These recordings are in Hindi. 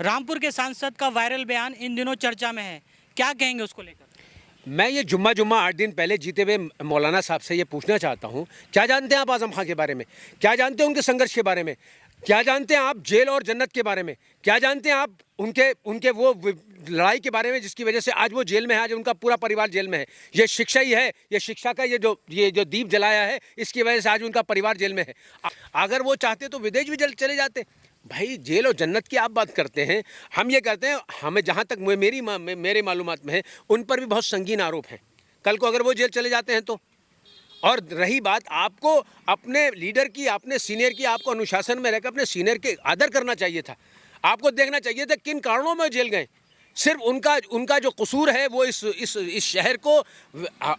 रामपुर के सांसद का वायरल बयान इन दिनों चर्चा में है, क्या कहेंगे उसको लेकर? मैं ये जुम्मा 8 दिन पहले जीते हुए मौलाना साहब से ये पूछना चाहता हूँ, क्या जानते हैं आप आज़म खां के बारे में? क्या जानते हैं उनके संघर्ष के बारे में? क्या जानते हैं आप जेल और जन्नत के बारे में? क्या जानते हैं आप उनके वो लड़ाई के बारे में जिसकी वजह से आज वो जेल में है, आज उनका पूरा परिवार जेल में है? ये शिक्षा ही है, ये शिक्षा का ये जो दीप जलाया है, इसकी वजह से आज उनका परिवार जेल में है। अगर वो चाहते तो विदेश भी चले जाते। भाई जेल और जन्नत की आप बात करते हैं, हम ये कहते हैं, हमें जहाँ तक मेरे मालूमात में है, उन पर भी बहुत संगीन आरोप हैं। कल को अगर वो जेल चले जाते हैं तो। और रही बात, आपको अपने लीडर की, अपने सीनियर की, आपको अनुशासन में रहकर अपने सीनियर के आदर करना चाहिए था। आपको देखना चाहिए था किन कारणों में जेल गए। सिर्फ उनका जो कसूर है वो इस शहर को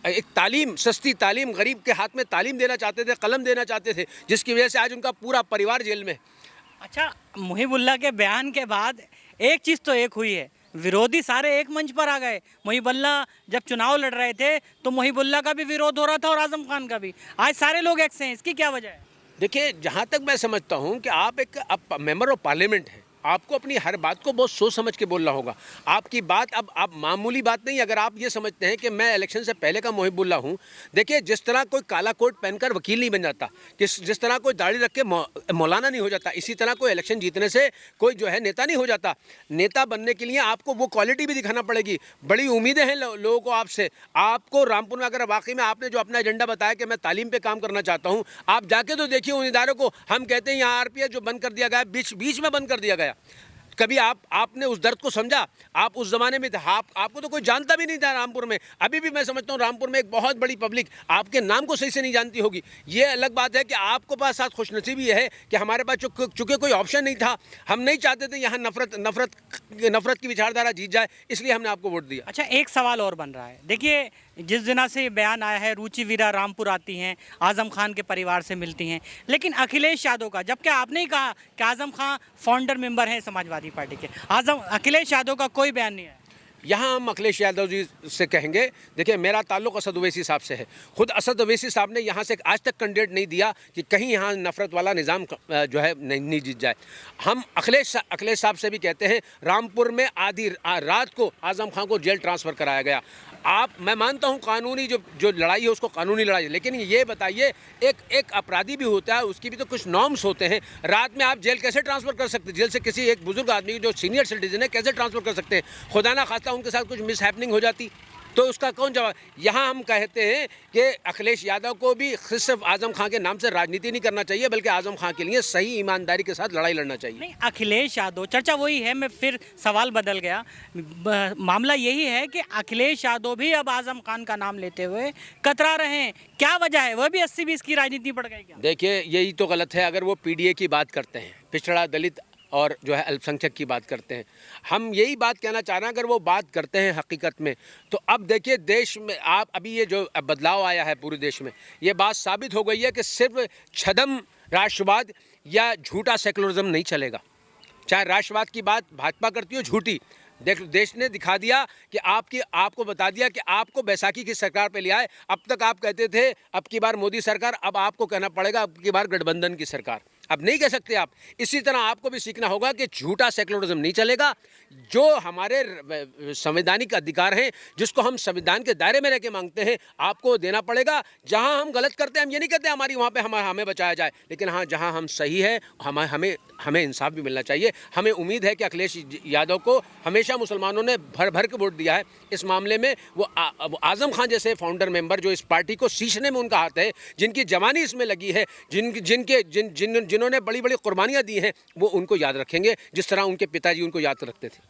एक तालीम, सस्ती तालीम, गरीब के हाथ में तालीम देना चाहते थे, कलम देना चाहते थे, जिसकी वजह से आज उनका पूरा परिवार जेल में। अच्छा, मुहिबुल्लाह के बयान के बाद एक चीज़ तो एक हुई है, विरोधी सारे एक मंच पर आ गए। मुहिबुल्लाह जब चुनाव लड़ रहे थे तो मुहिबुल्लाह का भी विरोध हो रहा था और आज़म खान का भी। आज सारे लोग एक से हैं, इसकी क्या वजह है? देखिए, जहाँ तक मैं समझता हूँ कि आप एक मेंबर ऑफ पार्लियामेंट हैं, आपको अपनी हर बात को बहुत सोच समझ के बोलना होगा। आपकी बात अब आप मामूली बात नहीं। अगर आप ये समझते हैं कि मैं इलेक्शन से पहले का मुहिबुल्लाह हूँ, देखिए जिस तरह कोई काला कोट पहनकर वकील नहीं बन जाता, जिस तरह कोई दाढ़ी रख के मौलाना नहीं हो जाता, इसी तरह कोई इलेक्शन जीतने से कोई जो है नेता नहीं हो जाता। नेता बनने के लिए आपको वो क्वालिटी भी दिखाना पड़ेगी। बड़ी उम्मीदें हैं लोगों को आपसे। आपको रामपुर में अगर वाकई में आपने जो अपना एजेंडा बताया कि मैं तालीम पे काम करना चाहता हूँ, आप जाके तो देखिए उन इदारों को। हम कहते हैं यहाँ RPS जो बंद कर दिया गया, बीच में बंद कर दिया गया। कभी आपने उस दर्द को समझा? आप उस ज़माने में थे, आपको तो कोई जानता भी नहीं था रामपुर में। अभी भी मैं समझता हूँ रामपुर में एक बहुत बड़ी पब्लिक आपके नाम को सही से नहीं जानती होगी। ये अलग बात है कि आपको पास साथ खुशनसीबी ये है कि हमारे पास चूँकि कोई ऑप्शन नहीं था, हम नहीं चाहते थे यहाँ नफरत की विचारधारा जीत जाए, इसलिए हमने आपको वोट दिया। अच्छा, एक सवाल और बन रहा है। देखिए, जिस दिन से ये बयान आया है, रुचि वीरा रामपुर आती हैं, आज़म खान के परिवार से मिलती हैं, लेकिन अखिलेश यादव का, जबकि आपने ही कहा कि आज़म खान फाउंडर मेंबर हैं समाजवादी पार्टी के, अखिलेश यादव का कोई बयान नहीं है। यहाँ हम अखिलेश यादव जी से कहेंगे, देखिए मेरा ताल्लुक असद ओवैसी साहब से है। खुद असद ओवैसी साहब ने यहाँ से आज तक कैंडिडेट नहीं दिया कि कहीं यहाँ नफरत वाला निज़ाम जो है नहीं जीत जाए। हम अखिलेश साहब से भी कहते हैं, रामपुर में आधी रात को आज़म खान को जेल ट्रांसफ़र कराया गया। मैं मानता हूँ कानूनी जो लड़ाई है उसको कानूनी लड़ाई है, लेकिन ये बताइए एक अपराधी भी होता है, उसकी भी तो कुछ नॉर्म्स होते हैं। रात में आप जेल कैसे ट्रांसफ़र कर सकते हैं? जेल से किसी एक बुजुर्ग आदमी जो सीनियर सिटीजन है कैसे ट्रांसफ़र कर सकते हैं? खुदा ना खास्ता उनके साथ कुछ मिसहैपनिंग हो जाती तो उसका कौन जवाब? यहाँ हम कहते हैं कि अखिलेश यादव को भी सिर्फ आज़म खान के नाम से राजनीति नहीं करना चाहिए, बल्कि आज़म खान के लिए सही ईमानदारी के साथ लड़ाई लड़ना चाहिए। नहीं, अखिलेश यादव, चर्चा वही है, मैं फिर सवाल बदल गया। मामला यही है कि अखिलेश यादव भी अब आज़म खान का नाम लेते हुए कतरा रहे हैं। क्या वजह है? वह भी 80-20 की राजनीति पड़ गई क्या? देखिए, यही तो गलत है। अगर वो PDA की बात करते हैं, पिछड़ा दलित और जो है अल्पसंख्यक की बात करते हैं, हम यही बात कहना चाह रहे हैं। अगर वो बात करते हैं हकीकत में, तो अब देखिए देश में आप अभी ये जो बदलाव आया है पूरे देश में, ये बात साबित हो गई है कि सिर्फ छदम राष्ट्रवाद या झूठा सेकुलरिज्म नहीं चलेगा। चाहे राष्ट्रवाद की बात भाजपा करती हो झूठी, देश ने दिखा दिया कि आपको बता दिया कि आपको बैसाखी की सरकार पे लिया है। अब तक आप कहते थे अब की बार मोदी सरकार, अब आपको कहना पड़ेगा अब की बार गठबंधन की सरकार। अब नहीं कह सकते आप। इसी तरह आपको भी सीखना होगा कि झूठा सेकुलरिज्म नहीं चलेगा। जो हमारे संवैधानिक अधिकार हैं, जिसको हम संविधान के दायरे में रह के मांगते हैं, आपको देना पड़ेगा। जहां हम गलत करते हैं, हम ये नहीं कहते हमारी वहां पे हमें बचाया जाए, लेकिन हाँ जहां हम सही है हमें इंसाफ भी मिलना चाहिए। हमें उम्मीद है कि अखिलेश यादव को हमेशा मुसलमानों ने भर के वोट दिया है। इस मामले में वो आज़म खान जैसे फाउंडर मेंबर जो इस पार्टी को सींचने में उनका हाथ है, जिनकी जवानी इसमें लगी है, जिन्होंने बड़ी बड़ी कुर्बानियाँ दी हैं, वो उनको याद रखेंगे जिस तरह उनके पिताजी उनको याद रखते थे।